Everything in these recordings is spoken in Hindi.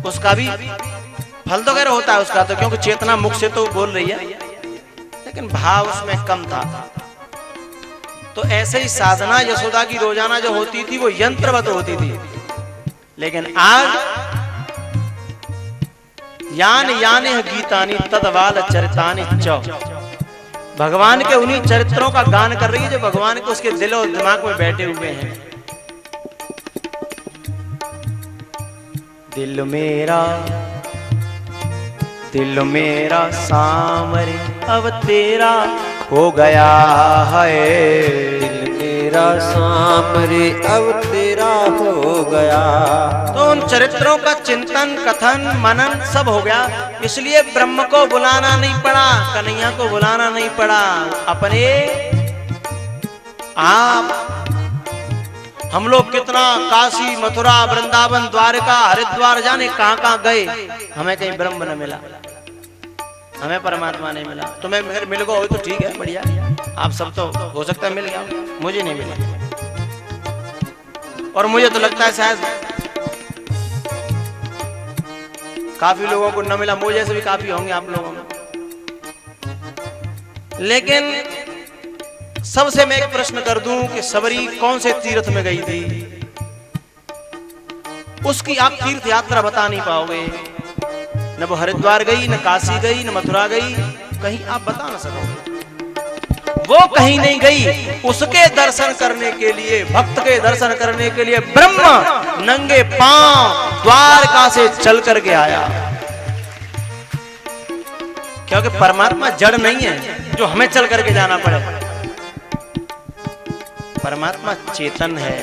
उसका भी फल तो खैर होता है उसका तो, क्योंकि चेतना मुख से तो बोल रही है, लेकिन भाव उसमें कम था। तो ऐसे ही साधना यशोदा की रोजाना जो होती थी वो यंत्रवत होती थी, लेकिन आज यान याने गीतानि तदवाल चरितानि चौ, भगवान के उन्हीं चरित्रों का गान कर रही है जो भगवान के उसके दिल और दिमाग में बैठे हुए हैं। दिल मेरा सामरे अब तेरा हो गया है, दिल मेरा सामरे अब तेरा हो गया। तो उन चरित्रों का चिंतन कथन मनन सब हो गया, इसलिए ब्रह्म को बुलाना नहीं पड़ा, कन्हैया को बुलाना नहीं पड़ा, अपने आप। हम लोग कितना काशी मथुरा वृंदावन द्वारका हरिद्वार जाने कहां गए, हमें कहीं ब्रह्म न मिला, हमें परमात्मा नहीं मिला। तुम्हें मिल गो तो ठीक है, बढ़िया, आप सब तो हो सकता है मिल गया, मुझे नहीं मिला। और मुझे तो लगता है शायद काफी लोगों को न मिला, मुझे से भी काफी होंगे आप लोगों में। लेकिन सबसे मैं एक प्रश्न कर दूं कि सबरी कौन से तीर्थ में गई थी, उसकी आप तीर्थ यात्रा बता नहीं पाओगे। न वो हरिद्वार गई, न काशी गई, न मथुरा गई, कहीं आप बता ना सकोगे। वो कहीं नहीं गई, उसके दर्शन करने के लिए, भक्त के दर्शन करने के लिए ब्रह्म नंगे पांव द्वारका से चल करके आया। क्योंकि परमात्मा जड़ नहीं है जो हमें चल करके जाना पड़े, परमात्मा चेतन है।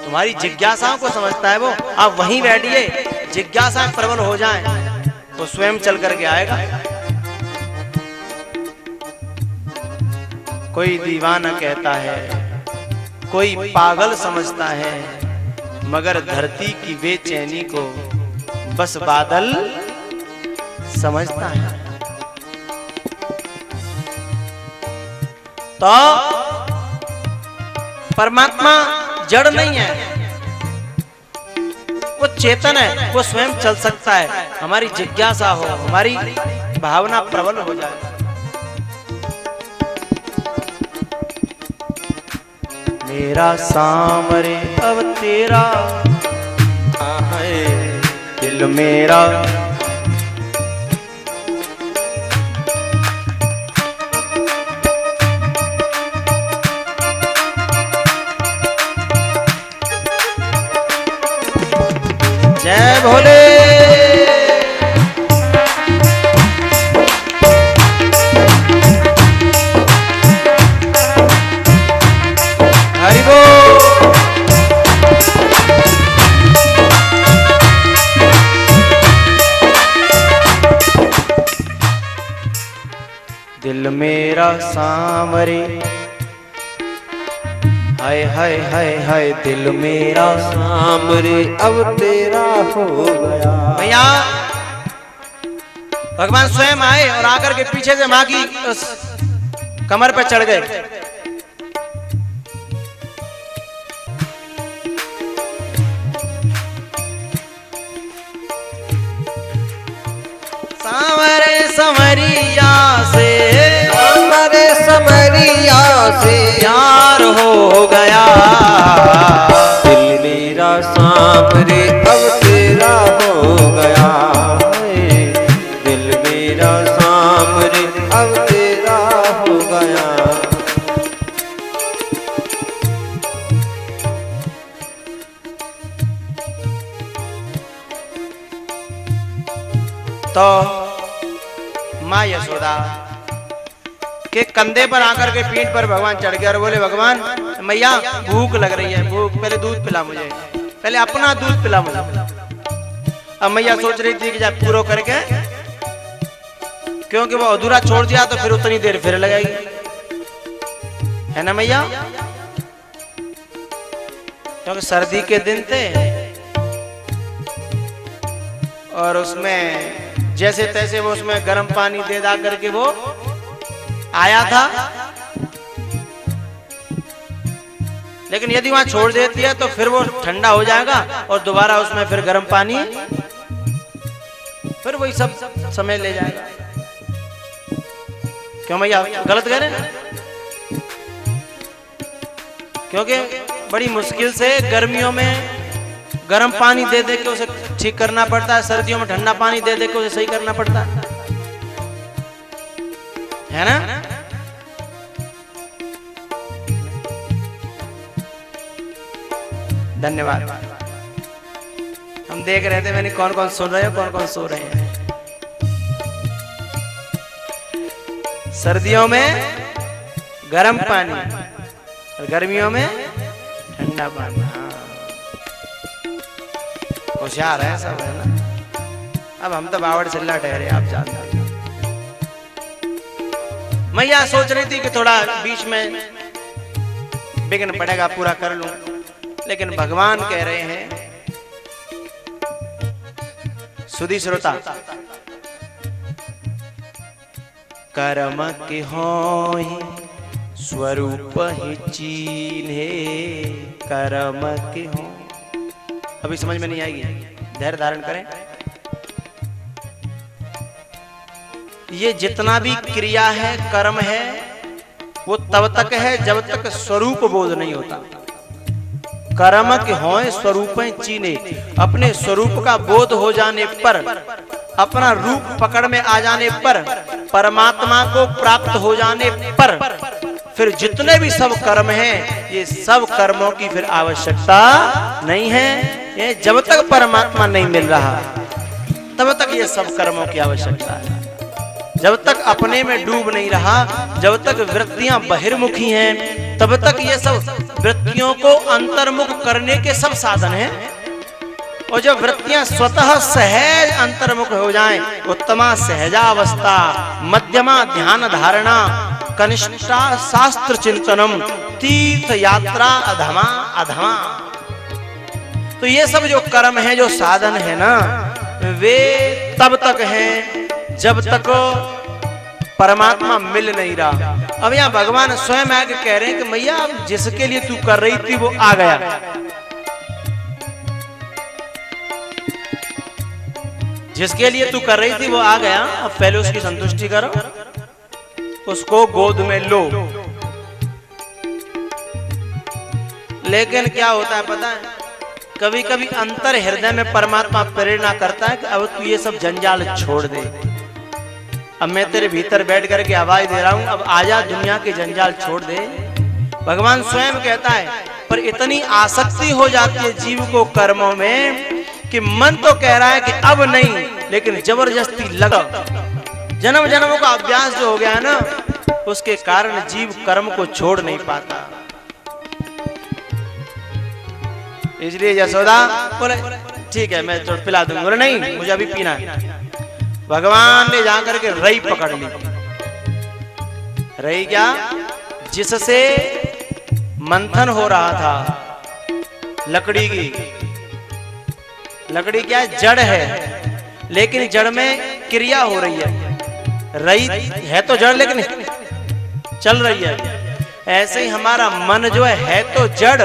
तुम्हारी जिज्ञासाओं को समझता है वो, आप वहीं बैठिए, जिज्ञासाएं प्रबल हो जाएं तो स्वयं चल करके आएगा। कोई दीवाना कहता है, कोई पागल समझता है, मगर धरती की बेचैनी को बस बादल समझता है। तो परमात्मा जड़ नहीं है, वो चेतन है, वो स्वयं चल सकता है। हमारी जिज्ञासा हो, हमारी भावना प्रबल हो जाए। मेरा सामरे अब तेरा है, दिल मेरा जय भोले। हरि बोल। दिल मेरा सांवरे, हाय हाय हाय हाय, दिल मेरा सामरे अब तेरा हो गया। भैया भगवान स्वयं आए और आकर के पीछे से मां की कमर पर चढ़ गए। सांवरे समरिया से, सांवरे समरिया से प्यार हो गया। दिल मेरा सांवरे अब तेरा हो गया, दिल मेरा सांवरे अब तेरा हो गया। तो माँ यशोदा के कंधे पर आकर के पीठ पर भगवान चढ़ गया और बोले, भगवान मैया भूख लग रही है, भूख, पहले दूध पिला मुझे, पहले अपना दूध पिला मुझे। अब मैया सोच रही थी कि जब पूरा करके, क्योंकि वो अधूरा छोड़ दिया तो फिर उतनी देर फिर लगाएगी, है ना मैया। क्योंकि सर्दी के दिन थे और उसमें जैसे तैसे वो उसमें गर्म पानी दे दा करके वो आया था, लेकिन यदि वहां छोड़ देती है तो फिर वो ठंडा हो जाएगा और दोबारा उसमें फिर गर्म पानी फिर वही सब समय ले जाएगा। क्यों भैया, गलत कह रहे हैं? क्योंकि बड़ी मुश्किल से गर्मियों में गर्म पानी दे दे के उसे ठीक करना पड़ता है, सर्दियों में ठंडा पानी दे दे के उसे सही करना पड़ता है ना? धन्यवाद। हम देख रहे थे मैंने कौन कौन सुन रहे हैं, कौन कौन सो रहे हैं। सर्दियों में गर्म पानी और गर्मियों में ठंडा पानी। हाँ, होशियार है सब, है ना? अब हम तो बावड़ चिल्ला ठहरे, आप जानते हैं। मैं यह सोच रही थी कि थोड़ा बीच में विघ्न पड़ेगा, पूरा कर लूं, लेकिन भगवान कह रहे हैं, सुधी श्रोता, कर्म के होहि स्वरूप ही चीन्हे, कर्म के हो। अभी समझ में नहीं आएगी, धैर्य धारण करें। ये जितना भी क्रिया है, कर्म है, वो तब तक है जब तक स्वरूप बोध नहीं होता। कर्म के होए स्वरूप चीने, अपने स्वरूप का बोध हो जाने पर, अपना रूप पकड़ में आ जाने पर, परमात्मा को प्राप्त हो जाने पर, फिर जितने भी सब कर्म हैं, ये सब कर्मों की फिर आवश्यकता नहीं है। ये जब तक परमात्मा नहीं मिल रहा तब तक ये सब कर्मों की आवश्यकता है। जब तक अपने में डूब नहीं रहा, जब तक वृत्तियां बहिर्मुखी हैं, तब तक ये सब वृत्तियों को अंतर्मुख करने के सब साधन हैं। और जब वृत्तियां स्वतः सहज अंतर्मुख हो जाएं, उत्तमा सहजावस्था, मध्यमा ध्यान धारणा, कनिष्ठा शास्त्र चिंतनम, तीर्थ यात्रा अधमा अधमा, तो ये सब जो कर्म है, जो साधन है ना, वे तब तक हैं जब तक परमात्मा मिल नहीं रहा। अब यहाँ भगवान स्वयं आके कह रहे हैं कि मैया, अब जिसके लिए तू कर रही थी वो आ गया, जिसके लिए तू कर रही थी वो आ गया, अब पहले उसकी संतुष्टि करो, उसको गोद में लो। लेकिन क्या होता है पता है, कभी कभी अंतर हृदय में परमात्मा प्रेरणा करता है कि अब तू ये सब जंजाल छोड़ दे, अब मैं तेरे भीतर बैठ करके आवाज दे रहा हूं, अब आजा, दुनिया के जंजाल छोड़ दे। भगवान स्वयं कहता है, पर इतनी आसक्ति हो जाती है जीव को कर्मों में कि मन तो कह रहा है कि अब नहीं, लेकिन जबरदस्ती लगा। जन्म जन्मों का अभ्यास जो हो गया है ना, उसके कारण जीव कर्म को छोड़ नहीं पाता। इसलिए यशोदा बोले ठीक है मैं तो पिला दूंगा, बोले नहीं मुझे अभी पीना है। भगवान ने जाकर के रई पकड़ ली। रई क्या? जिससे मंथन हो रहा था लकड़ी की। लकड़ी क्या है? जड़ है, लेकिन जड़ में क्रिया हो रही है। रई है तो जड़, लेकिन चल रही है। ऐसे ही हमारा मन जो है तो जड़,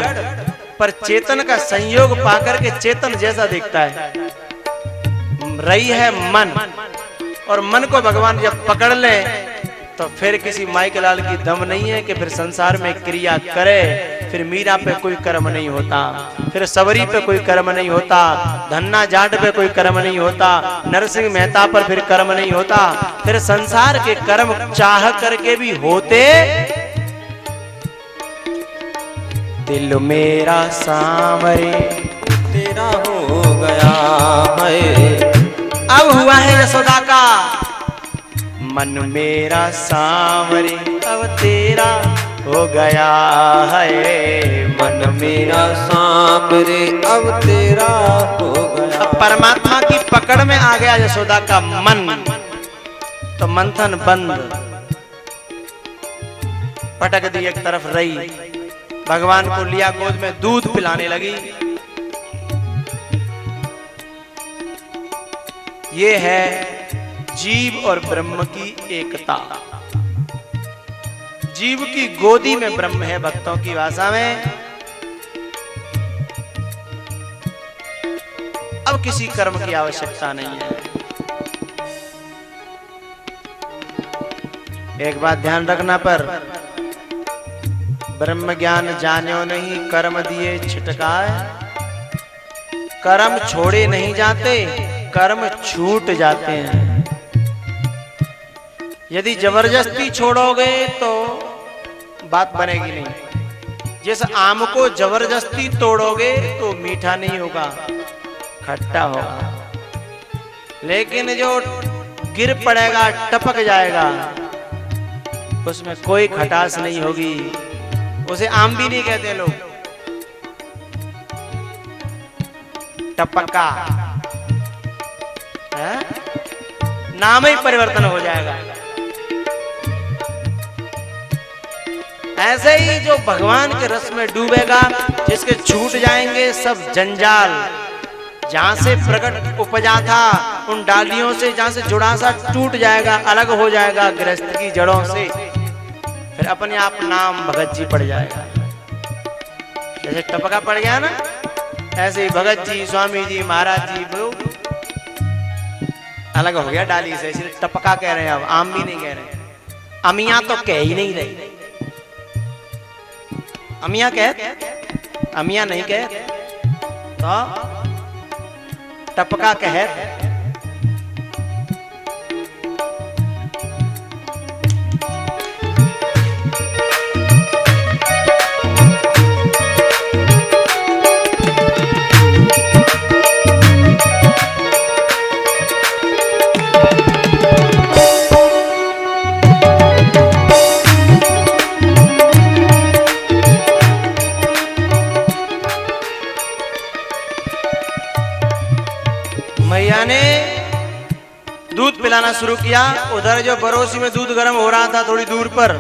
पर चेतन का संयोग पाकर के चेतन जैसा दिखता है। रई है मन, और मन को भगवान जब पकड़ ले तो फिर किसी माई के लाल की दम नहीं है कि फिर संसार में क्रिया करे। फिर मीरा पे कोई कर्म नहीं होता, फिर सबरी पे कोई कर्म नहीं होता, धन्ना जाट पे कोई कर्म नहीं होता, नरसिंह मेहता पर फिर कर्म नहीं होता। फिर संसार के कर्म चाह करके भी होते। दिल मेरा सामरे तेरा हो गया है, अब हुआ है यशोदा का मन मेरा सांवरे, अब तेरा हो गया है। मन मेरा सांवरे अब तेरा हो गया। अब परमात्मा की पकड़ में आ गया यशोदा का मन, तो मंथन बंद। पटक दी एक तरफ रही, भगवान को लिया गोद में, दूध पिलाने लगी। ये है जीव और ब्रह्म की एकता। जीव की गोदी में ब्रह्म है, भक्तों की भाषा में। अब किसी कर्म की आवश्यकता नहीं है। एक बात ध्यान रखना, पर ब्रह्म ज्ञान जान्यो नहीं, कर्म दिए छिटकाए। कर्म छोड़े नहीं जाते, कर्म छूट जाते हैं। यदि जबरदस्ती छोड़ोगे तो बात बनेगी नहीं। जिस आम को जबरदस्ती तोड़ोगे तो मीठा नहीं होगा, खट्टा होगा। लेकिन जो गिर पड़ेगा, टपक जाएगा, उसमें कोई खटास नहीं होगी। उसे आम भी नहीं कहते लोग, टपका है, नाम ही परिवर्तन हो जाएगा। ऐसे ही जो भगवान के रस में डूबेगा, जिसके छूट जाएंगे सब जंजाल, जहां से प्रकट उपजा था उन डालियों से, जहां से जुड़ा सा टूट जाएगा, अलग हो जाएगा गृहस्थ की जड़ों से, फिर अपने आप नाम भगत जी पड़ जाएगा। जैसे टपका पड़ गया ना, ऐसे ही भगत जी, स्वामी जी, महाराज जी वो अलग हो गया डाली से, इसलिए टपका कह रहे हैं, अब आम भी नहीं कह रहे। अमिया तो कह ही नहीं रही, अमिया कह, अमिया नहीं कह तो टपका कह। मैया ने दूध पिलाना शुरू किया। उधर जो बरोसी में दूध गर्म हो रहा था थोड़ी दूर पर,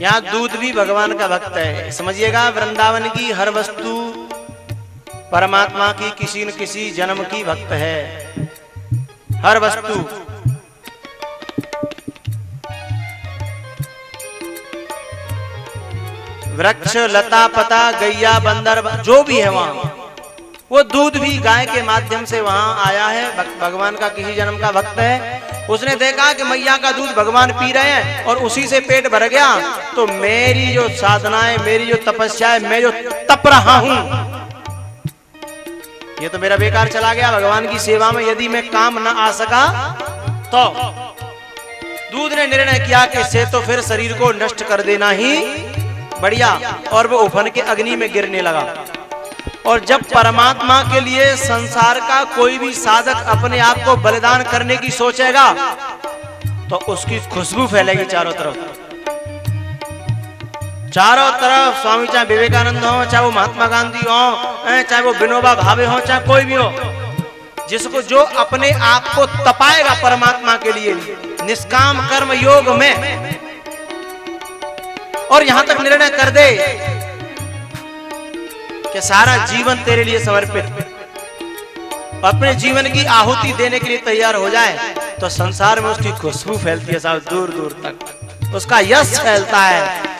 यहाँ दूध भी भगवान का भक्त है। समझिएगा, वृंदावन की हर वस्तु परमात्मा की किसी न किसी जन्म की भक्त है, हर वस्तु। वृक्ष, लता पता, गैया, बंदर, जो भी है वहां, वो दूध भी गाय के माध्यम से वहां आया है, भगवान का किसी जन्म का भक्त है। उसने देखा कि मैया का दूध भगवान पी रहे हैं और उसी से पेट भर गया, तो मेरी जो साधना है, मेरी जो तपस्या है, मैं जो तप रहा हूं, ये तो मेरा बेकार चला गया। भगवान की सेवा में यदि मैं काम ना आ सका तो दूध ने निर्णय किया कि इससे तो फिर शरीर को नष्ट कर देना ही बढ़िया, और वो उफन के अग्नि में गिरने लगा। और जब परमात्मा के लिए संसार का कोई भी साधक अपने आप को बलिदान करने की सोचेगा तो उसकी खुशबू फैलेगी चारों तरफ। चारों तरफ स्वामी, चाहे विवेकानंद हो, चाहे वो महात्मा गांधी हो, चाहे वो विनोबा भावे हो, चाहे कोई भी हो, जिसको जो अपने आप को तपाएगा परमात्मा के लिए निष्काम कर्म योग में, और यहां तक निर्णय कर दे कि सारा जीवन तेरे लिए समर्पित, अपने जीवन की आहुति देने के लिए तैयार हो जाए, तो संसार में उसकी खुशबू फैलती है साहब, दूर दूर तक उसका यश फैलता है।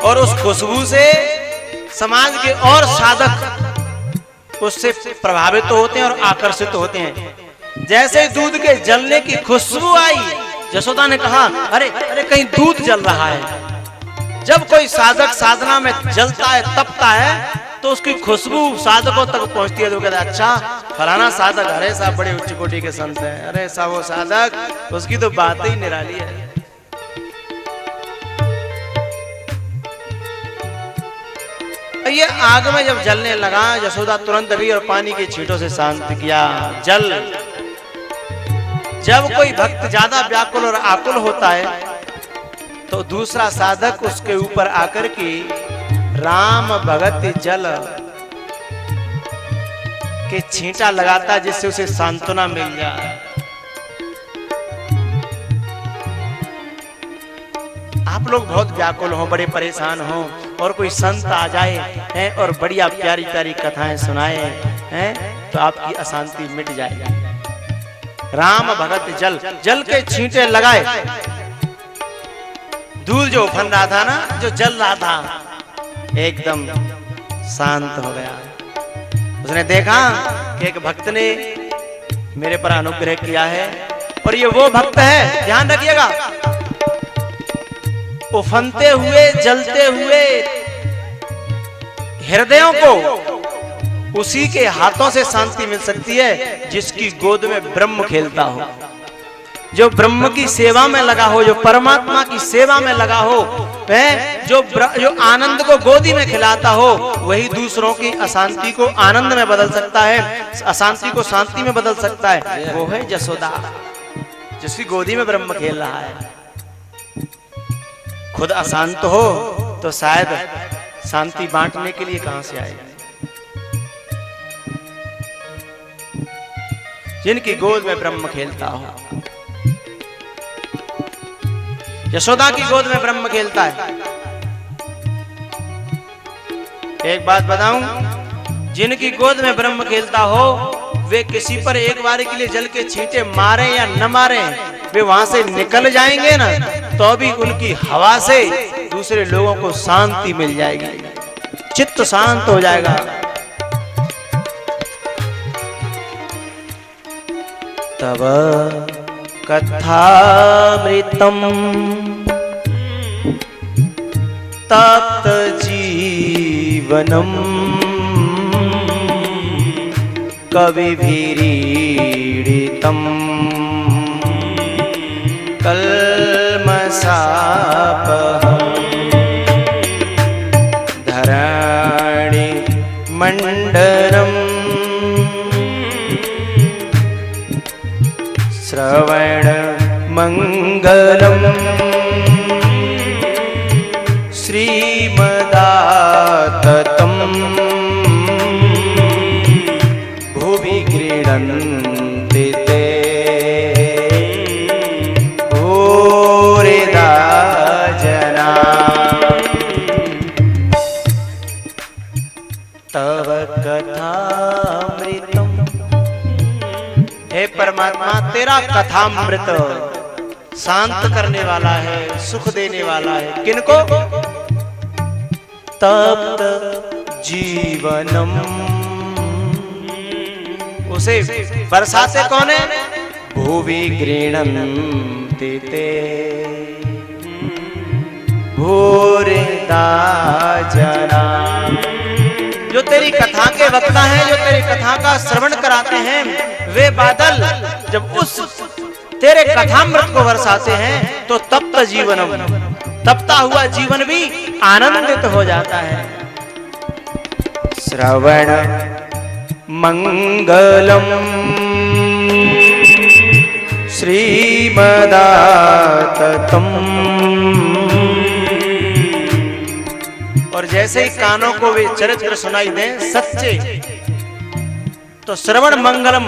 और उस खुशबू से समाज के और साधक उससे प्रभावित तो होते हैं और आकर्षित तो होते हैं। जैसे दूध के जलने की खुशबू आई, यशोदा ने कहा, अरे अरे कहीं दूध जल रहा है। जब कोई साधक साधना में जलता है, तपता है, तो उसकी खुशबू साधकों तक पहुंचती है। तो कहता है, अच्छा फलाना साधक, अरे साहब बड़े उच्च कोटि के संत हैं, अरे साहब वो साधक, उसकी तो बात ही निराली है। ये आग में जब जलने लगा, यशोदा तुरंत गई और पानी के छींटों से शांत किया जल। जब कोई भक्त ज्यादा व्याकुल और आकुल होता है तो दूसरा साधक उसके ऊपर आकर के राम भगत जल के छींटा लगाता है, जिससे उसे सांत्वना मिल जाए। आप लोग बहुत व्याकुल हो, बड़े परेशान हो, और कोई संत आ जाए हैं और बढ़िया प्यारी प्यारी कथाएं सुनाए हैं, तो आपकी अशांति मिट जाएगी। राम भगत जल, जल के छींटे लगाए। दूध जो उफन रहा था ना, जो जल रहा था, एकदम शांत हो गया। उसने देखा कि एक भक्त ने मेरे पर अनुग्रह किया है, और ये वो भक्त है, ध्यान रखिएगा, उफनते हुए जलते हुए हृदयों को उसी के हाथों से शांति मिल सकती है जिसकी गोद में ब्रह्म खेलता हो, जो ब्रह्म की सेवा में लगा हो, जो परमात्मा की सेवा में लगा हो, वह जो आनंद को गोदी में खिलाता हो, वही दूसरों की अशांति को आनंद में बदल सकता है, अशांति को शांति में बदल सकता है। वो है यशोदा, जिसकी गोदी में ब्रह्म खेल रहा है। खुद अशांत हो तो शायद शांति बांटने के लिए कहां से आएगा। जिनकी गोद में ब्रह्म खेलता हो, यशोदा की गोद में ब्रह्म खेलता है। एक बात बताऊं, जिनकी गोद में ब्रह्म खेलता हो, वे किसी पर एक बार के लिए जल के छींटे मारे या न मारे, वे वहां से निकल जाएंगे ना, तो भी उनकी हवा से दूसरे लोगों को शांति मिल जाएगी, चित्त शांत हो जाएगा। तब कथामृतम तप्त जीवनम कविभिरीडितम कल्मषापहं धराणि मंडलम् श्रवण मंगलम् श्रीमदाततं भुवि गृह्णन्ति ते भूरिदा जना। तव कथामृतम्, हे परमात्मा तेरा कथामृत शांत करने वाला है, सुख देने वाला है। किनको? तप्त जीवनम, उसे बरसाते कौन है? भुवि गृह्णन्ति ते भूरिदा जना। जो तेरी कथा के वक्ता हैं, जो तेरी कथा का श्रवण कराते हैं, वे बादल जब उस तेरे कथामृत को बरसाते हैं तो तप्त जीवनम, तपता हुआ जीवन भी आनंदित हो जाता है। श्रवण मंगलम श्रीमदाततम। और जैसे ही कानों को वे चरित्र सुनाई दें सच्चे, तो श्रवण मंगलम,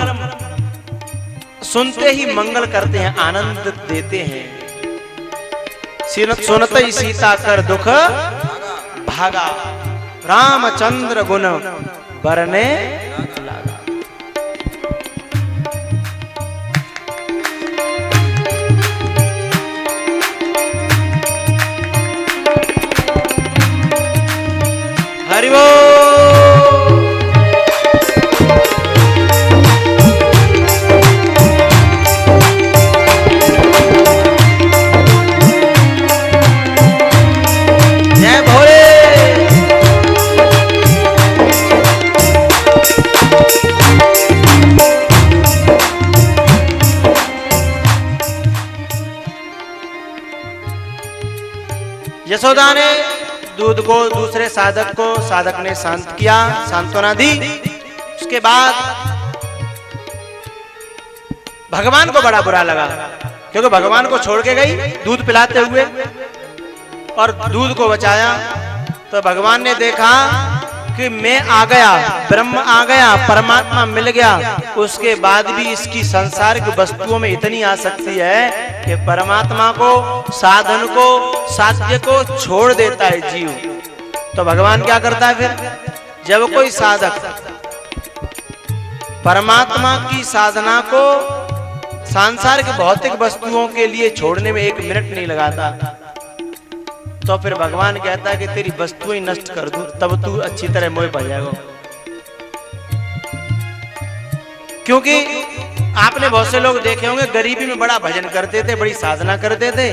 सुनते ही मंगल करते हैं, आनंद देते हैं। सुनते ही सीता कर दुख भागा, रामचंद्र गुण बरने लागा। हरि बोल। यशोदा ने दूध को दूसरे साधक को, साधक ने शांत किया, सांत्वना दी। उसके बाद भगवान को बड़ा बुरा लगा, क्योंकि भगवान को छोड़ के गई दूध पिलाते हुए और दूध को बचाया। तो भगवान ने देखा कि मैं आ गया, ब्रह्म आ गया, परमात्मा मिल गया, उसके बाद भी इसकी संसारिक वस्तुओं में इतनी आसक्ति है कि परमात्मा को, साधन को, साध्य को छोड़ देता है जीव। तो भगवान क्या करता है फिर? जब कोई साधक परमात्मा की साधना को सांसारिक भौतिक वस्तुओं के लिए छोड़ने में 1 मिनट नहीं लगाता, तो फिर भगवान कहता है कि तेरी वस्तुएं नष्ट कर दूं, तब तू अच्छी तरह मोह पा जाएगा। क्योंकि आपने बहुत से लोग देखे होंगे गरीबी में बड़ा भजन करते थे, बड़ी साधना करते थे,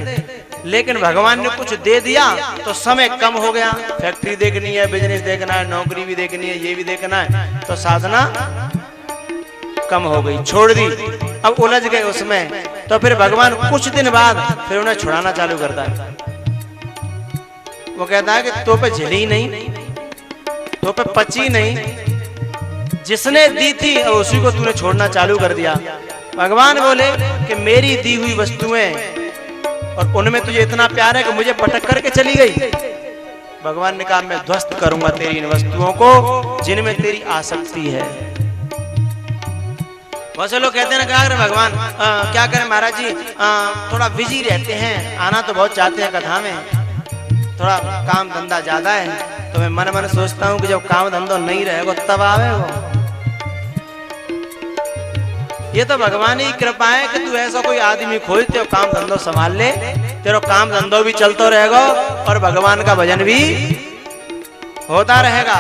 लेकिन भगवान ने कुछ दे दिया तो समय कम हो गया, फैक्ट्री देखनी है, बिजनेस देखना है, नौकरी भी देखनी है, ये भी देखना है, तो साधना कम हो गई, छोड़ दी, अब उलझ गए उसमें। तो फिर भगवान कुछ दिन बाद फिर उन्हें छुड़ाना चालू करता है। वो कहता है कि तो पे झिली नहीं, तो पे पची नहीं, जिसने दी थी और उसी को तूने छोड़ना चालू कर दिया। भगवान बोले कि मेरी दी हुई वस्तुएं और उनमें तुझे इतना प्यार है कि मुझे पटक करके चली गई। भगवान ने कहा मैं ध्वस्त करूंगा तेरी इन वस्तुओं को जिनमें तेरी आसक्ति है। बहुत से लोग कहते हैं ना क्या करें भगवान, क्या करें महाराज जी, थोड़ा बिजी रहते हैं, आना तो बहुत चाहते हैं कथा में, थोड़ा काम धंधा ज्यादा है। तो मैं मन मन सोचता हूँ कि जब काम धंधा नहीं रहेगा तब आवे वो। ये तो भगवान की कृपा है कि तू ऐसा कोई आदमी खोजते हो काम धंधो संभाल ले, तेरा काम धंधो भी चलता रहेगा और भगवान का भजन भी होता रहेगा।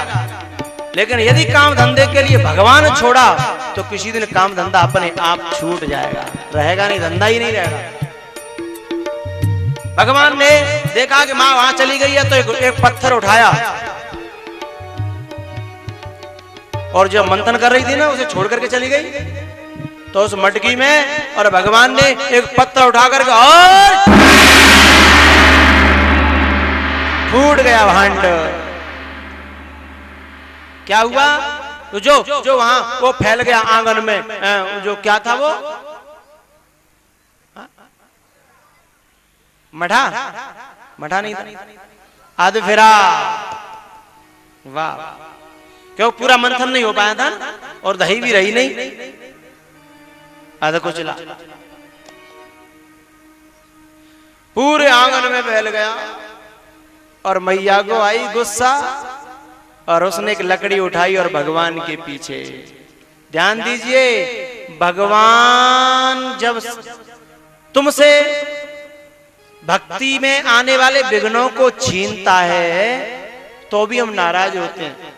लेकिन यदि काम धंधे के लिए भगवान छोड़ा तो किसी दिन काम धंधा अपने आप छूट जाएगा, रहेगा नहीं, धंधा ही नहीं रहेगा। भगवान ने देखा कि माँ वहां चली गई है तो एक पत्थर उठाया और जब मंथन कर रही थी ना उसे छोड़ करके चली गई। तो उस मटकी में और भगवान ने एक पत्थर उठा करके और फूट गया भांड। क्या हुआ? तो जो वहां वो फैल गया आंगन में, जो क्या था वो मठा नहीं था, आध फेरा। वाह, क्यों पूरा मंथन नहीं हो पाया था और दही भी रही नहीं, आधा को चला पूरे आंगन में फैल गया। और मैया को आई गुस्सा और उसने एक लकड़ी उठाई और भगवान के पीछे। ध्यान दीजिए, भगवान जब तुमसे भक्ति में आने वाले विघ्नों को छीनता है तो भी हम नाराज होते हैं।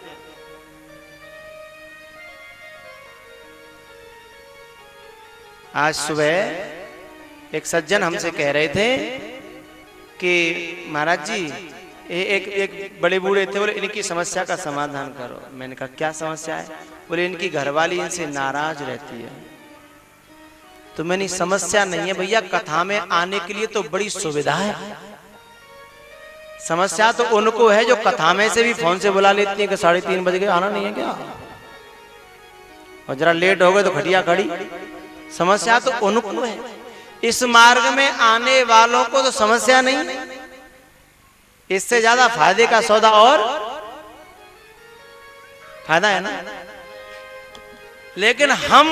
आज सुबह एक सज्जन हमसे कह रहे थे कि महाराज जी एक बड़े बूढ़े थे, बोले इनकी समस्या का समाधान करो। मैंने कहा क्या समस्या है? बोले इनकी घरवाली इनसे नाराज रहती है। तो मैंने समस्या नहीं है भैया, कथा में आने के लिए तो बड़ी सुविधा है, समस्या तो उनको है जो कथा में से भी फोन से बुला लेती है कि 3:30 बज गए, आना नहीं है क्या, और जरा लेट हो गए तो खटिया खड़ी। समस्या तो उनको है, इस मार्ग में आने वालों को तो समस्या नहीं। इससे ज्यादा फायदे का सौदा और फायदा है ना। लेकिन हम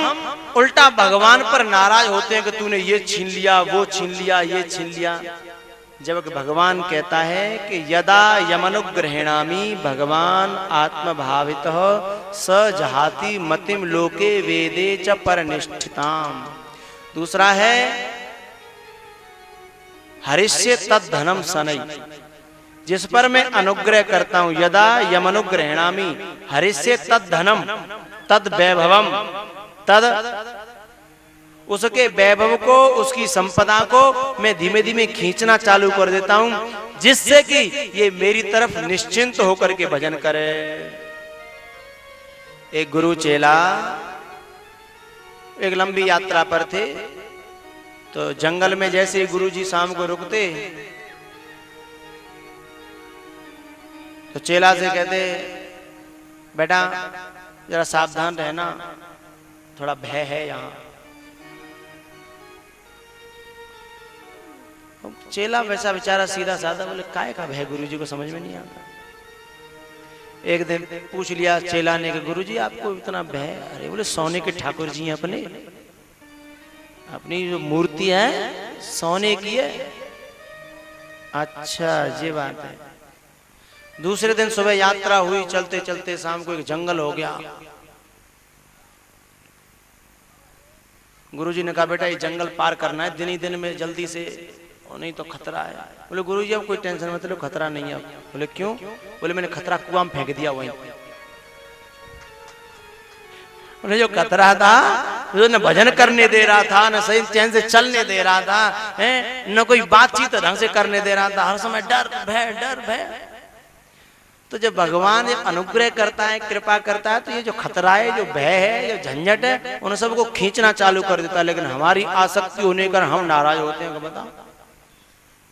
उल्टा भगवान पर नाराज होते हैं कि तूने ये छीन लिया, वो छीन लिया, ये छीन लिया। जबकि भगवान कहता है कि यदा यमनुग्रहेणामि भगवान आत्मभावितः स जहाति मतिम लोके वेदे च परनिष्ठिताम। दूसरा है हरिष्ये तद धनम सनई, जिस पर मैं अनुग्रह करता हूं। यदा यमनुग्रहेणामि हरिष्ये तद धनम तद वैभवम, तद उसके वैभव को, उसकी संपदा को मैं धीमे धीमे खींचना चालू कर देता हूं, जिससे कि ये मेरी तरफ निश्चिंत होकर के भजन करे। एक गुरु चेला एक लंबी यात्रा पर थे, तो जंगल में जैसे गुरुजी शाम को रुकते तो चेला से कहते बेटा जरा सावधान रहना, थोड़ा भय है यहाँ। चेला वैसा बेचारा सीधा साधा, बोले काय का भय, गुरुजी को समझ में नहीं आता। एक दिन पूछ लिया चेला ने कि गुरुजी आपको इतना भय? अरे बोले सोने के ठाकुर जी हैं अपने, अपनी जो मूर्ति है सोने की है। अच्छा ये बात है। दूसरे दिन सुबह यात्रा हुई, चलते चलते शाम को एक जंगल हो गया। गुरुजी ने कहा बेटा ये जंगल पार करना है दिन ही दिन में, जल्दी से, नहीं तो खतरा है। बोले गुरुजी अब कोई टेंशन मत लो, खतरा नहीं है। बोले क्यों? बोले मैंने खतरा कुआं में फेंक दिया वहीं। बोले जो खतरा था जो न भजन करने दे रहा था, न सही चैन से चलने दे रहा था, न कोई बातचीत ढंग से करने दे रहा था, हर समय डर भय। तो जब भगवान अनुग्रह करता है, कृपा करता है, तो ये जो खतरा है, जो भय है, जो झंझट है, उन सबको खींचना चालू कर देता है। लेकिन हमारी आसक्ति होने पर हम नाराज होते हैं। बताओ,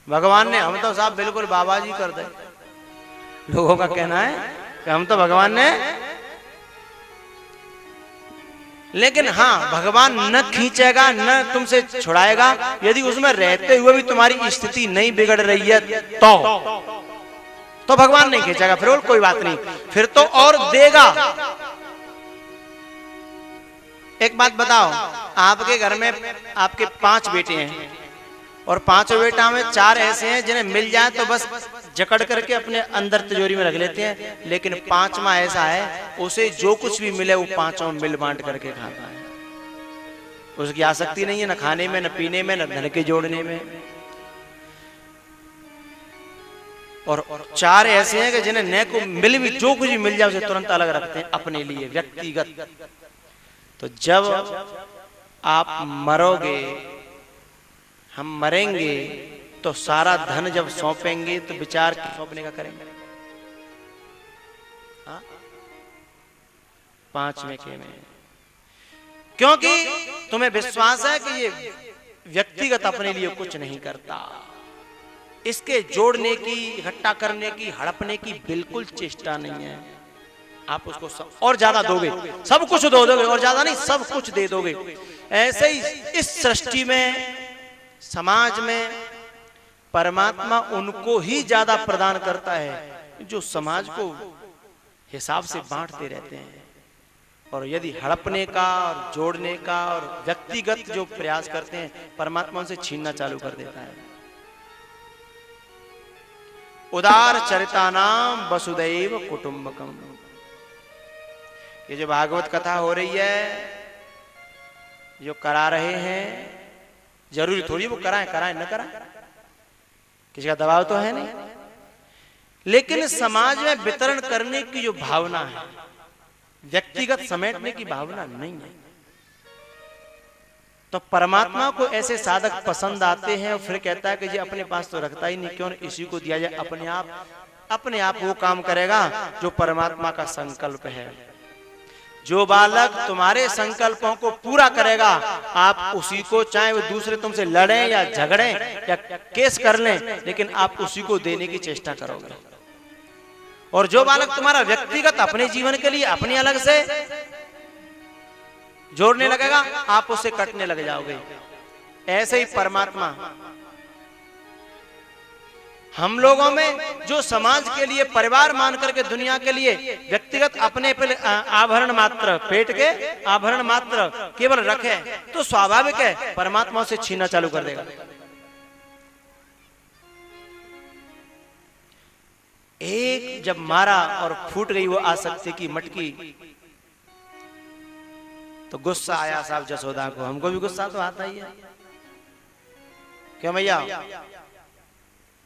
भगवान ने, हम तो साहब बिल्कुल बाबा जी कर दे। लोगों का कहना है कि हम तो भगवान ने, लेकिन हाँ, भगवान न खींचेगा न तुमसे छुड़ाएगा यदि उसमें रहते हुए भी तुम्हारी स्थिति नहीं बिगड़ रही है तो भगवान नहीं खींचेगा। फिर और कोई बात नहीं, फिर तो और देगा। एक बात बताओ, आपके घर में आपके 5 बेटे हैं और 5 बेटा में 4 ऐसे हैं जिन्हें मिल जाए तो बस जकड़ करके अपने अंदर तिजोरी में रख लेते हैं, लेकिन 5वां ऐसा है उसे जो कुछ भी मिले वो 5 मिल बांट करके खाता है। उसकी आसक्ति नहीं है न खाने में, न पीने में, न धन के जोड़ने में। और 4 ऐसे हैं कि जिन्हें न को मिल भी, जो कुछ भी मिल जाए उसे तुरंत अलग रखते हैं अपने लिए व्यक्तिगत। तो जब आप मरोगे, हम मरेंगे, तो सारा धन जब सौंपेंगे तो विचार सौंपने का करेंगे। 5वें के में, क्योंकि तुम्हें विश्वास है कि ये व्यक्तिगत अपने लिए कुछ नहीं करता। इसके जोड़ने की, इकट्ठा करने की, हड़पने की बिल्कुल चेष्टा नहीं है। आप उसको सब और ज्यादा दोगे, सब कुछ दो दोगे, और ज्यादा नहीं, सब कुछ दे दोगे। ऐसे ही इस सृष्टि में, समाज में परमात्मा उनको ही ज्यादा प्रदान करता है जो समाज को हिसाब से बांटते रहते हैं। और यदि हड़पने का और जोड़ने का और व्यक्तिगत जो प्रयास करते हैं, परमात्मा उनसे छीनना चालू कर देता है। उदार चरितानाम वसुदैव कुटुंबकम। ये जो भागवत कथा हो रही है, जो करा रहे हैं, जरूरी थोड़ी वो कराएं न कराएं, किसी का दबाव तो है नहीं, लेकिन समाज में वितरण करने की जो भावना है, व्यक्तिगत समेटने की भावना नहीं है। तो परमात्मा को ऐसे साधक पसंद आते हैं और फिर कहता है कि जी अपने पास तो रखता ही नहीं, क्यों इसी को दिया जाए। अपने आप वो काम करेगा जो परमात्मा का संकल्प है। जो बालक तुम्हारे संकल्पों को पूरा करेगा, आप उसी को, चाहे वो दूसरे तुमसे लड़ें या झगड़ें या केस कर लें, लेकिन आप उसी को देने की चेष्टा करोगे। और जो बालक तुम्हारा व्यक्तिगत अपने जीवन के लिए अपनी अलग से जोड़ने लगेगा, आप उससे कटने लग जाओगे। ऐसे ही परमात्मा हम लोगों में जो समाज के लिए, परिवार मान करके, दुनिया के लिए व्यक्तिगत अपने पे आभरण मात्र, पेट के आभरण मात्र केवल रखे, तो स्वाभाविक है परमात्मा से छीनना चालू कर देगा। एक जब मारा और फूट गई वो आसक्ति की मटकी, तो गुस्सा आया साहब जसोदा को। हमको भी गुस्सा तो आता ही है, क्यों भैया?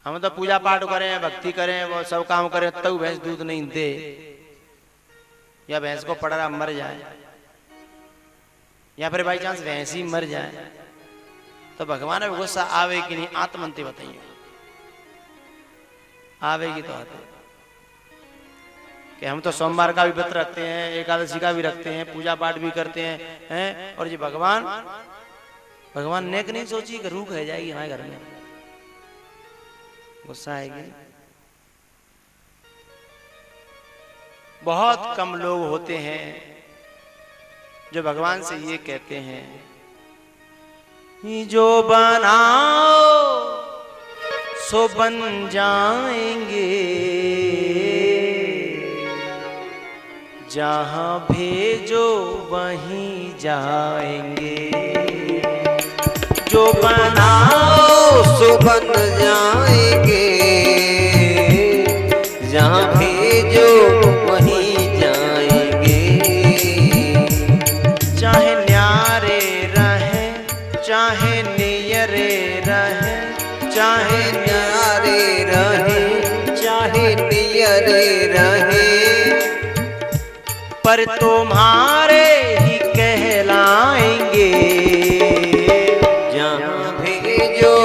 हम तो पूजा पाठ करें, भक्ति करें, वो सब काम करें, तब भैंस दूध नहीं दे, या भैंस को पड़ रहा मर जाए, या फिर बाई चांस भैंस ही मर जाए, तो भगवान में गुस्सा आवे कि नहीं? आत्मंती बताइए, आवेगी तो आते कि हम तो सोमवार का भी व्रत रखते हैं, एकादशी का भी रखते हैं, पूजा पाठ भी करते हैं, और ये भगवान ने नहीं सोची कि रूख रह जाएगी हमारे घर में, गुस्सा आएगी। बहुत कम लोग होते हैं जो भगवान से ये कहते हैं, जो बनाओ सो बन जाएंगे, जहां भेजो वहीं जाएंगे। जो बनाओ सो बन जाएंगे, जहां भेजो वहीं जाएंगे। चाहे न्यारे रहें, चाहे नियरे रहें, चाहे न्यारे रहे, चाहे नियरे रहे, पर तुम्हारे ही कहलाएंगे। जो